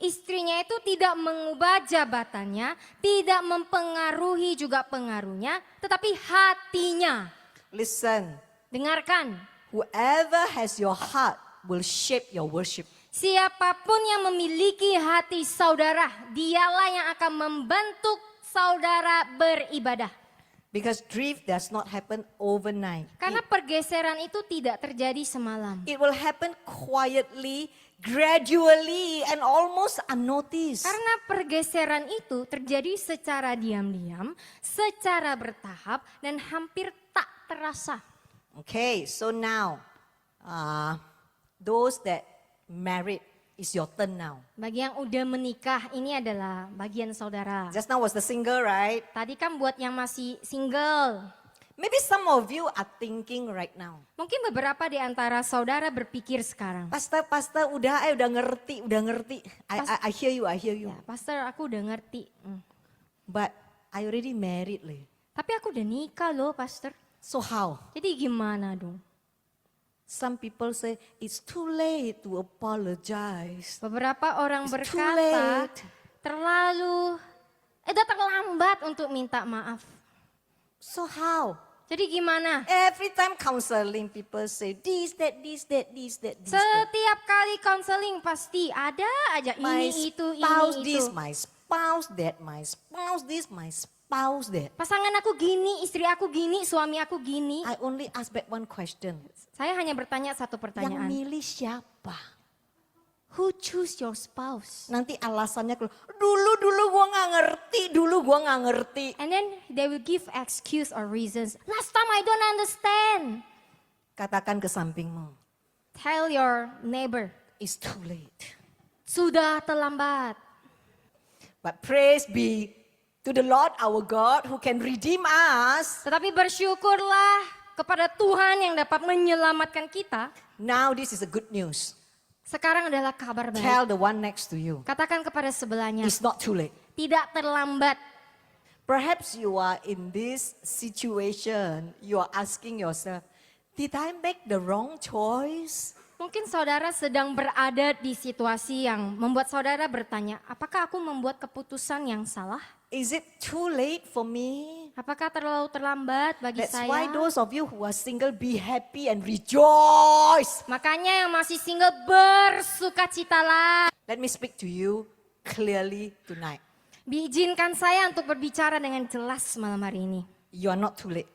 istrinya itu tidak mengubah jabatannya, tidak mempengaruhi juga pengaruhnya, tetapi hatinya. Listen, Dengarkan, whoever has your heart will shape your worship. siapapun yang memiliki hati saudara, dialah yang akan membentuk saudara beribadah. Because drift does not happen overnight. Karena pergeseran itu tidak terjadi semalam. It will happen quietly, gradually, and almost unnoticed. Karena pergeseran itu terjadi secara diam-diam, secara bertahap, dan hampir tak terasa. Okay, so now, those that married, it's your turn now. Bagi yang udah menikah, ini adalah bagian saudara. Just now was the single, right? Tadi kan buat yang masih single. Maybe some of you are thinking right now. Mungkin beberapa di antara saudara berpikir sekarang. Pastor, udah ngerti. I hear you. Ya, Pastor, aku udah ngerti. But I already married, Tapi aku udah nikah loh, Pastor. So how? Jadi gimana dong? Some people say it's too late to apologize. Beberapa orang It's too berkata late. udah terlambat untuk minta maaf. So how? Jadi gimana? Every time counseling, people say this, that, this, that, this, that, this, that. Setiap kali konseling pasti ada aja My ini itu, spouse ini this, itu. my spouse that, my spouse this, my spouse that. Pasangan aku gini, istri aku gini, suami aku gini. I only ask back one question. Saya hanya bertanya satu Yang pertanyaan. milih siapa? Who choose your spouse? Nanti alasannya keluar, dulu gua nggak ngerti. And then they will give excuse or reasons. Last time I don't understand. Katakan ke sampingmu, Tell your neighbor. it's too late. Sudah terlambat. But praise be to the Lord our God who can redeem us. Tetapi bersyukurlah kepada Tuhan yang dapat menyelamatkan kita. Now this is a good news. Sekarang adalah kabar baik. Tell the one next to you, Katakan kepada sebelahnya, it's not too late. tidak terlambat. Perhaps you are in this situation, you are asking yourself, did I make the wrong choice? Mungkin saudara sedang berada di situasi yang membuat saudara bertanya, apakah aku membuat keputusan yang salah? Is it too late for me? Apakah terlalu terlambat bagi That's saya? why those of you who are single, be happy and rejoice. Makanya yang masih single bersukacitalah. Let me speak to you clearly tonight. Diizinkan saya untuk berbicara dengan jelas malam hari ini. You are not too late,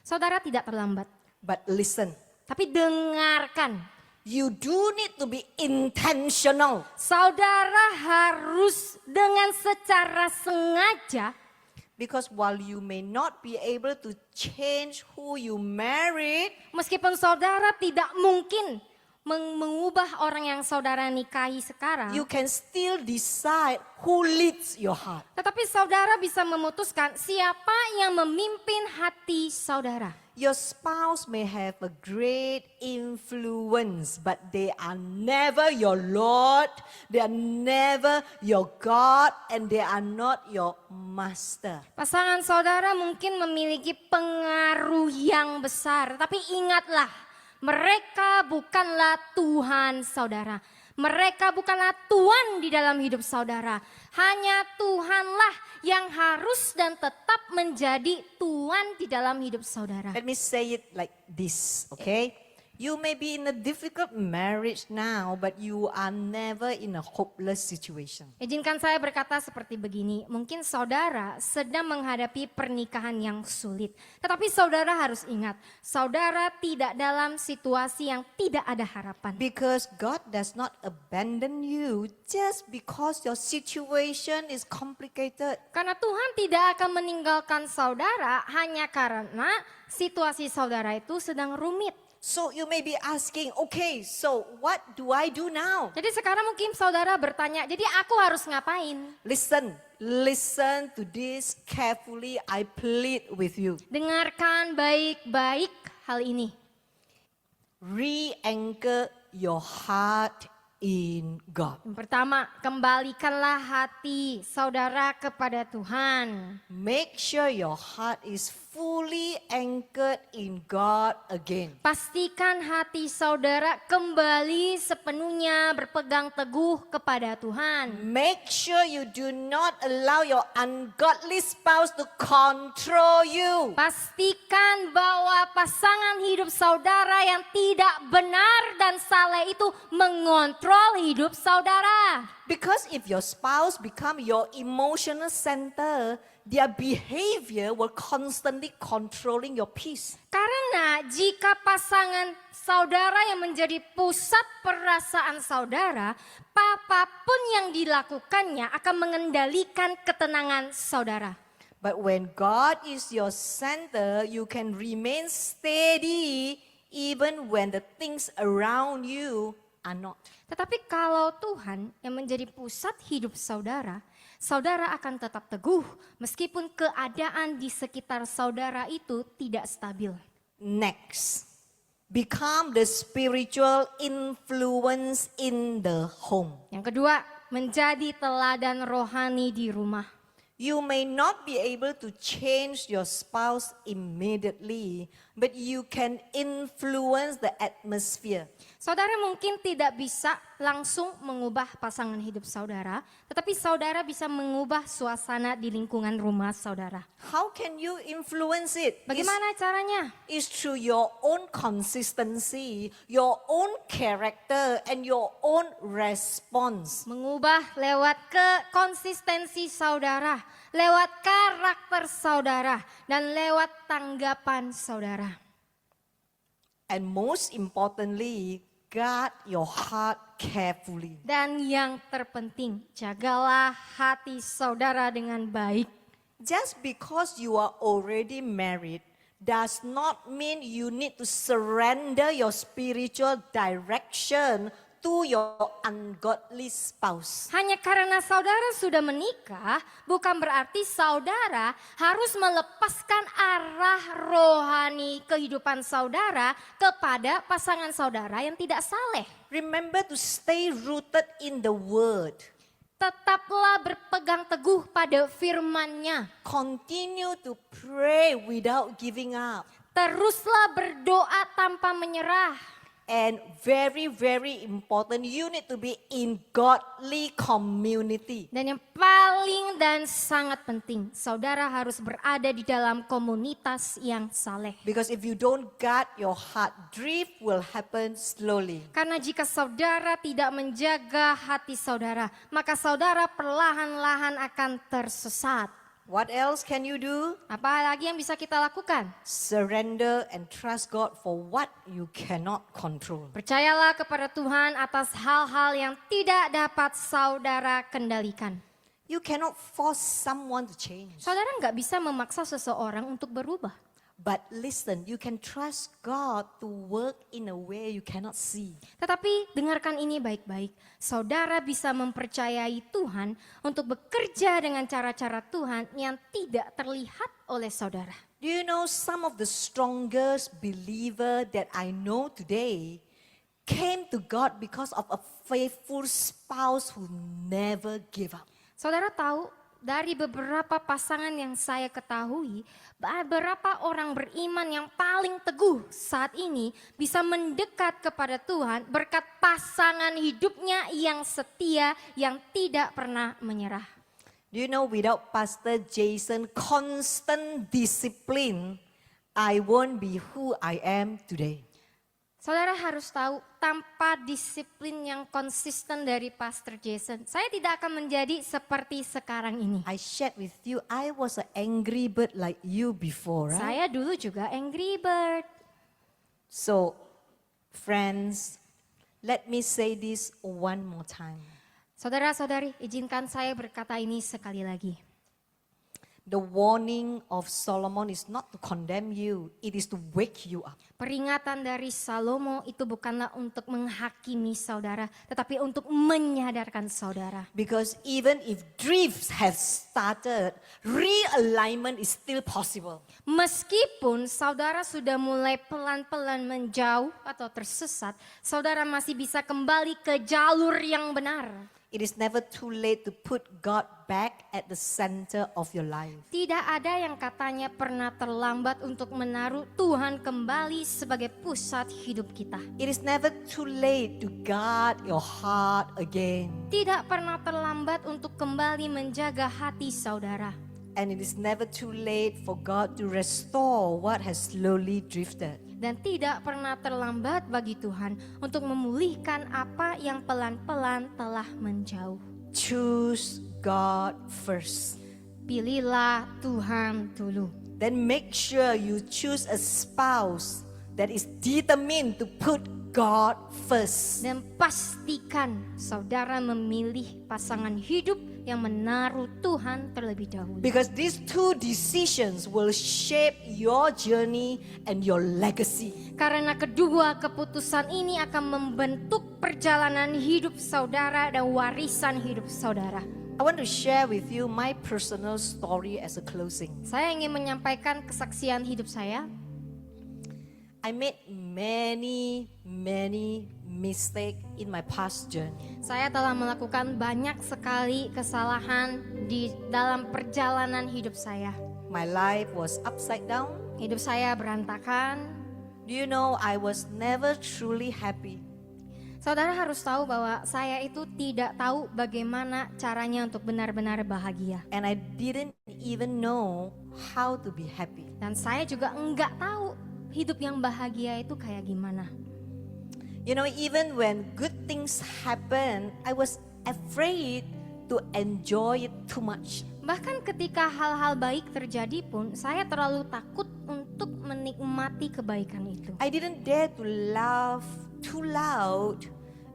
Saudara tidak terlambat, but listen. tapi dengarkan. You do need to be intentional. Saudara harus dengan secara sengaja, Because while you may not be able to change who you married, meskipun saudara tidak mungkin mengubah orang yang saudara nikahi sekarang, you can still decide who leads your heart. tetapi saudara bisa memutuskan siapa yang memimpin hati saudara. Your spouse may have a great influence, but they are never your Lord, they are never your God, and they are not your master. Pasangan saudara mungkin memiliki pengaruh yang besar, tapi ingatlah, mereka bukanlah Tuhan saudara. Mereka bukanlah Tuhan di dalam hidup saudara. Hanya Tuhanlah yang harus dan tetap menjadi Tuhan di dalam hidup saudara. Let me say it like this, okay? You may be in a difficult marriage now, but you are never in a hopeless situation. Izinkan saya berkata seperti begini, mungkin saudara sedang menghadapi pernikahan yang sulit. Tetapi saudara harus ingat, saudara tidak dalam situasi yang tidak ada harapan. Because God does not abandon you just because your situation is complicated. Karena Tuhan tidak akan meninggalkan saudara hanya karena situasi saudara itu sedang rumit. So you may be asking, okay, so what do I do now? Jadi sekarang mungkin saudara bertanya, jadi aku harus ngapain? Listen to this carefully. I plead with you. Dengarkan baik-baik hal ini. Re-anchor your heart in God. Yang pertama, kembalikanlah hati saudara kepada Tuhan. Make sure your heart is fully anchored in God again. Pastikan hati saudara kembali sepenuhnya berpegang teguh kepada Tuhan. Make sure you do not allow your ungodly spouse to control you. Pastikan bahwa pasangan hidup saudara yang tidak benar dan salah itu mengontrol hidup saudara. Because if your spouse become your emotional center, their behavior will constantly controlling your peace. Karena jika pasangan saudara yang menjadi pusat perasaan saudara, apapun yang dilakukannya akan mengendalikan ketenangan saudara. But when God is your center, you can remain steady even when the things around you are not. Tetapi kalau Tuhan yang menjadi pusat hidup saudara, saudara akan tetap teguh meskipun keadaan di sekitar saudara itu tidak stabil. Next, become the spiritual influence in the home. Yang kedua, menjadi teladan rohani di rumah. You may not be able to change your spouse immediately. but you can influence the atmosphere. Saudara mungkin tidak bisa langsung mengubah pasangan hidup saudara, tetapi saudara bisa mengubah suasana di lingkungan rumah saudara. How can you influence it? Bagaimana caranya? It's through your own consistency, your own character, and your own response. Mengubah lewat konsistensi saudara, lewat karakter saudara, dan lewat tanggapan saudara. And most importantly, guard your heart carefully. Dan yang terpenting, jagalah hati saudara dengan baik. Just because you are already married does not mean you need to surrender your spiritual direction to your ungodly spouse. Hanya karena saudara sudah menikah, bukan berarti saudara harus melepaskan arah rohani kehidupan saudara kepada pasangan saudara yang tidak saleh. Remember to stay rooted in the word. Tetaplah berpegang teguh pada firman-Nya. Continue to pray without giving up. Teruslah berdoa tanpa menyerah. And very, very important, you need to be in godly community. Dan yang paling dan sangat penting, saudara harus berada di dalam komunitas yang saleh. Because if you don't guard your heart, drift will happen slowly. Karena jika saudara tidak menjaga hati saudara, maka saudara perlahan-lahan akan tersesat. What else can you do? Apa lagi yang bisa kita lakukan? Surrender and trust God for what you cannot control. Percayalah kepada Tuhan atas hal-hal yang tidak dapat saudara kendalikan. You cannot force someone to change. Saudara nggak bisa memaksa seseorang untuk berubah. But listen, you can trust God to work in a way you cannot see. Tetapi dengarkan ini baik-baik. Saudara bisa mempercayai Tuhan untuk bekerja dengan cara-cara Tuhan yang tidak terlihat oleh saudara. Do you know some of the strongest believer that I know today came to God because of a faithful spouse who never give up. Saudara tahu, dari beberapa pasangan yang saya ketahui, beberapa orang beriman yang paling teguh saat ini bisa mendekat kepada Tuhan berkat pasangan hidupnya yang setia, yang tidak pernah menyerah. Do you know without Pastor Jason constant discipline, I won't be who I am today. Saudara harus tahu, tanpa disiplin yang konsisten dari Pastor Jason, saya tidak akan menjadi seperti sekarang ini. I shared with you, I was an angry bird like you before, right? Saya dulu juga angry bird. So, friends, let me say this one more time. Saudara-saudari, izinkan saya berkata ini sekali lagi. The warning of Solomon is not to condemn you, it is to wake you up. Peringatan dari Salomo itu bukanlah untuk menghakimi saudara, tetapi untuk menyadarkan saudara. Because even if drifts have started, realignment is still possible. Meskipun saudara sudah mulai pelan-pelan menjauh atau tersesat, saudara masih bisa kembali ke jalur yang benar. It is never too late to put God back at the center of your life. Tidak ada yang katanya pernah terlambat untuk menaruh Tuhan kembali sebagai pusat hidup kita. It is never too late to guard your heart again. Tidak pernah terlambat untuk kembali menjaga hati saudara. And it is never too late for God to restore what has slowly drifted. Dan tidak pernah terlambat bagi Tuhan untuk memulihkan apa yang pelan-pelan telah menjauh. Choose God first. Pilihlah Tuhan dulu. Then make sure you choose a spouse that is determined to put God first. Dan pastikan saudara memilih pasangan hidup yang menaruh Tuhan terlebih dahulu. Because these two decisions will shape your journey and your legacy. Karena kedua keputusan ini akan membentuk perjalanan hidup saudara dan warisan hidup saudara. I want to share with you my personal story as a closing. Saya ingin menyampaikan kesaksian hidup saya. I made many mistakes in my past journey. Saya telah melakukan banyak sekali kesalahan di dalam perjalanan hidup saya. My life was upside down. hidup saya berantakan. Do you know I was never truly happy? Saudara harus tahu bahwa saya itu tidak tahu bagaimana caranya untuk benar-benar bahagia. And I didn't even know how to be happy. Dan saya juga enggak tahu hidup yang bahagia itu kayak gimana. You know, even when good things happen, I was afraid to enjoy it too much. Bahkan ketika hal-hal baik terjadi pun, saya terlalu takut untuk menikmati kebaikan itu. I didn't dare to laugh too loud,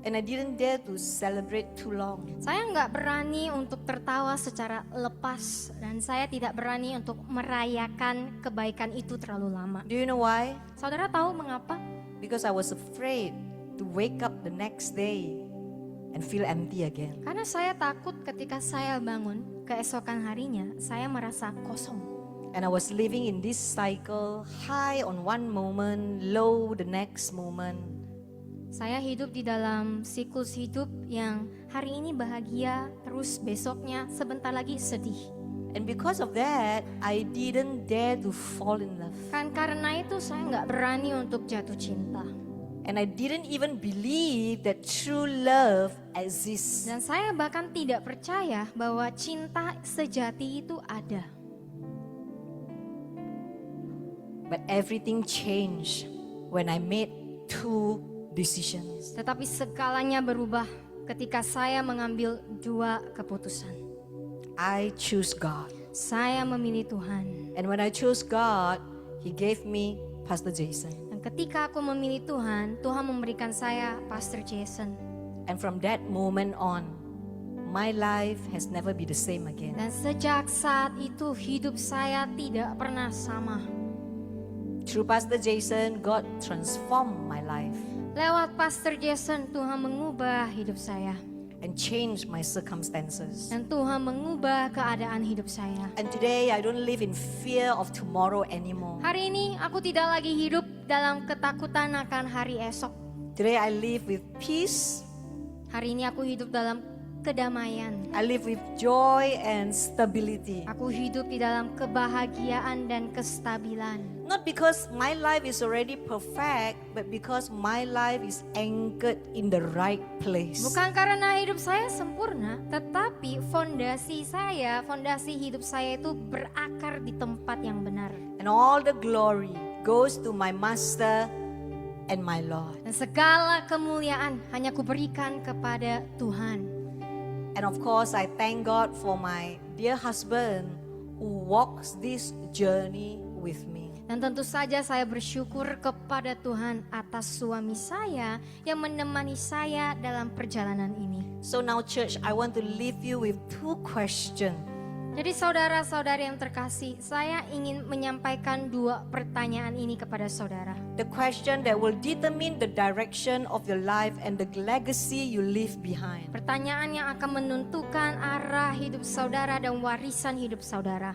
and I didn't dare to celebrate too long. Saya nggak berani untuk tertawa secara lepas, dan saya tidak berani untuk merayakan kebaikan itu terlalu lama. Do you know why? Saudara tahu mengapa? Because I was afraid to wake up the next day and feel empty again. Karena saya takut ketika saya bangun keesokan harinya, saya merasa kosong. And I was living in this cycle, high on one moment, low the next moment. Saya hidup di dalam siklus hidup yang hari ini bahagia, terus besoknya sebentar lagi sedih. And because of that, I didn't dare to fall in love. Kan karena itu saya nggak berani untuk jatuh cinta. And I didn't even believe that true love exists. Dan saya bahkan tidak percaya bahwa cinta sejati itu ada. But everything changed when I made two decisions. Tetapi segalanya berubah ketika saya mengambil dua keputusan. I choose God. Saya memilih Tuhan. And when I chose God, He gave me Pastor Jason. Dan ketika aku memilih Tuhan, Tuhan memberikan saya Pastor Jason. And from that moment on, my life has never been the same again. Dan sejak saat itu hidup saya tidak pernah sama. Through Pastor Jason, God transformed my life Lewat Pastor Jason, Tuhan mengubah hidup saya. and changed my circumstances. Dan Tuhan mengubah keadaan hidup saya. And today, I don't live in fear of tomorrow anymore. Hari ini aku tidak lagi hidup dalam ketakutan akan hari esok. Today, I live with peace. Hari ini aku hidup dalam kedamaian. I live with joy and stability. Aku hidup di dalam kebahagiaan dan kestabilan. Not because my life is already perfect, but because my life is anchored in the right place. Bukan karena hidup saya sempurna, tetapi fondasi hidup saya itu berakar di tempat yang benar. And all the glory goes to my Master and my Lord. Dan segala kemuliaan hanya kuberikan kepada Tuhan. And of course, I thank God for my dear husband who walks this journey with me. Dan tentu saja saya bersyukur kepada Tuhan atas suami saya yang menemani saya dalam perjalanan ini. So now church, I want to leave you with two questions. Jadi saudara-saudari yang terkasih, saya ingin menyampaikan dua pertanyaan ini kepada saudara. The question that will determine the direction of your life and the legacy you leave behind. Pertanyaan yang akan menentukan arah hidup saudara dan warisan hidup saudara.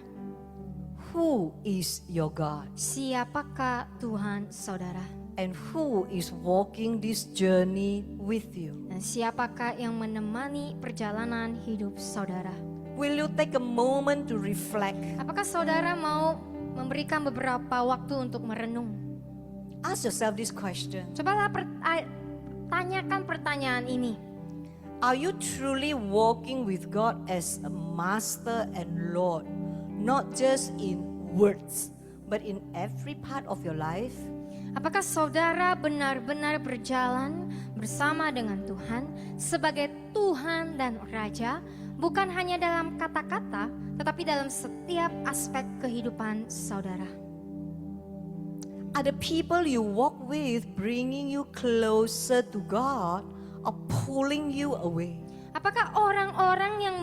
Who is your God? Siapakah Tuhan saudara? And who is walking this journey with you? Dan siapakah yang menemani perjalanan hidup saudara? Will you take a moment to reflect? Apakah saudara mau memberikan beberapa waktu untuk merenung? Ask yourself this question. Cobalah tanyakan pertanyaan ini. Are you truly walking with God as a master and Lord? Not just in words, but in every part of your life? Apakah saudara benar-benar berjalan bersama dengan Tuhan sebagai Tuhan dan Raja, bukan hanya dalam kata-kata, tetapi dalam setiap aspek kehidupan saudara? Are the people you walk with bringing you closer to God or pulling you away? Apakah orang-orang yang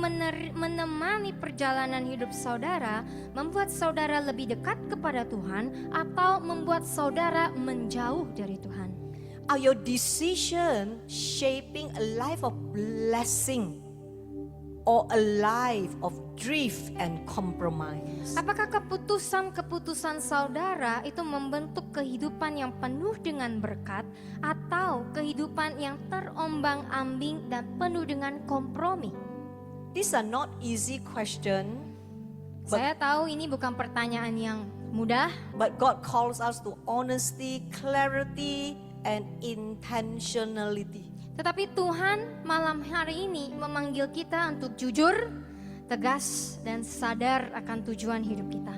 menemani perjalanan hidup saudara membuat saudara lebih dekat kepada Tuhan atau membuat saudara menjauh dari Tuhan? Are your decisions shaping a life of blessing or a life of drift and compromise? Apakah keputusan-keputusan saudara itu membentuk kehidupan yang penuh dengan berkat atau kehidupan yang terombang-ambing dan penuh dengan kompromi? These are not easy questions, Saya tahu ini bukan pertanyaan yang mudah, but God calls us to honesty, clarity, and intentionality. tetapi Tuhan malam hari ini memanggil kita untuk jujur, tegas, dan sadar akan tujuan hidup kita.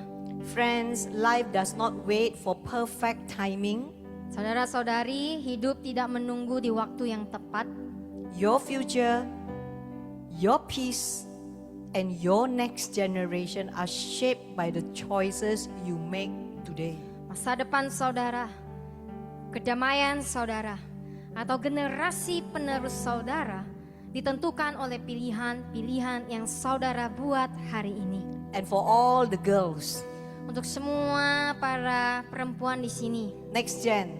Friends, life does not wait for perfect timing. Saudara-saudari, hidup tidak menunggu di waktu yang tepat. Your future, your peace, and your next generation are shaped by the choices you make today. Masa depan saudara, kedamaian saudara, atau generasi penerus saudara ditentukan oleh pilihan-pilihan yang saudara buat hari ini. And for all the girls, Untuk semua para perempuan di sini, next gen,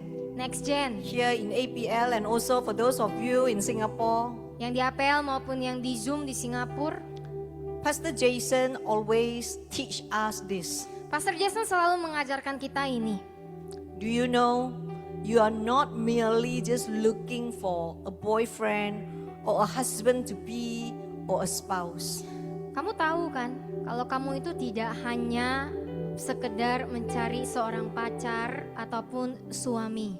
here in APL and also for those of you in Singapore, yang di APL maupun yang di Zoom di Singapura, Pastor Jason always teach us this. Pastor Jason selalu mengajarkan kita ini. Do you know you are not merely just looking for a boyfriend or a husband to be or a spouse. Kamu tahu kan, kalau kamu itu tidak hanya sekedar mencari seorang pacar ataupun suami.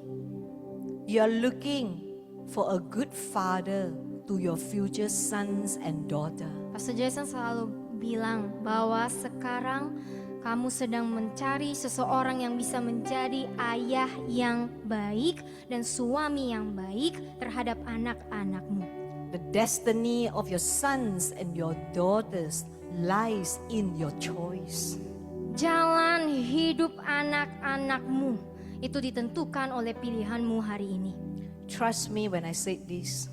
You are looking for a good father to your future sons and daughter. Pastor Jason selalu bilang bahwa sekarang kamu sedang mencari seseorang yang bisa menjadi ayah yang baik dan suami yang baik terhadap anak-anakmu. The destiny of your sons and your daughters lies in your choice. Jalan hidup anak-anakmu itu ditentukan oleh pilihanmu hari ini. Trust me when I say this.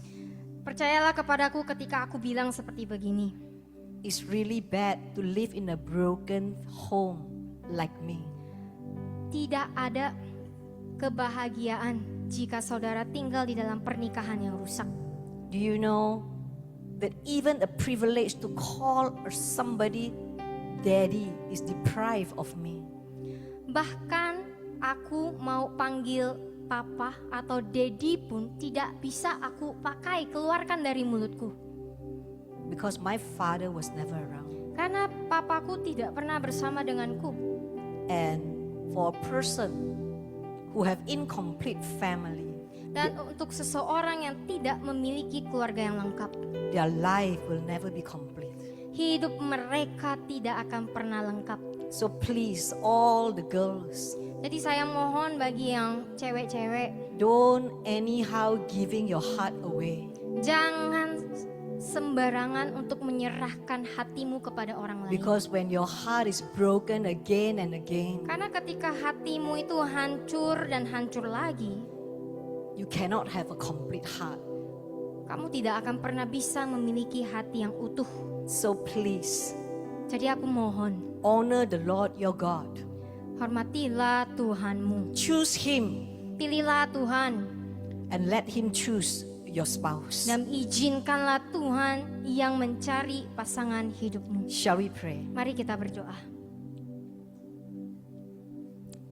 Percayalah kepadaku ketika aku bilang seperti begini. It's really bad to live in a broken home like me. Tidak ada kebahagiaan jika saudara tinggal di dalam pernikahan yang rusak. Do you know that even a privilege to call somebody daddy is deprived of me? Bahkan aku mau panggil papa atau daddy pun tidak bisa aku pakai, keluarkan dari mulutku. Because my father was never around. Karena papaku tidak pernah bersama denganku. And for a person who have incomplete family, Dan untuk seseorang yang tidak memiliki keluarga yang lengkap, their life will never be complete. hidup mereka tidak akan pernah lengkap. So please, all the girls, Jadi saya mohon bagi yang cewek-cewek, don't anyhow giving your heart away. jangan sembarangan untuk menyerahkan hatimu kepada orang lain. Because when your heart is broken again and again, Karena ketika hatimu itu hancur dan hancur lagi, you cannot have a complete heart. kamu tidak akan pernah bisa memiliki hati yang utuh. So please, Jadi aku mohon, honor the Lord your God. hormatilah Tuhanmu. Choose Him Pilihlah Tuhan and let Him choose your spouse. dan izinkanlah Tuhan yang mencari pasangan hidupmu. Shall we pray? Mari kita berdoa.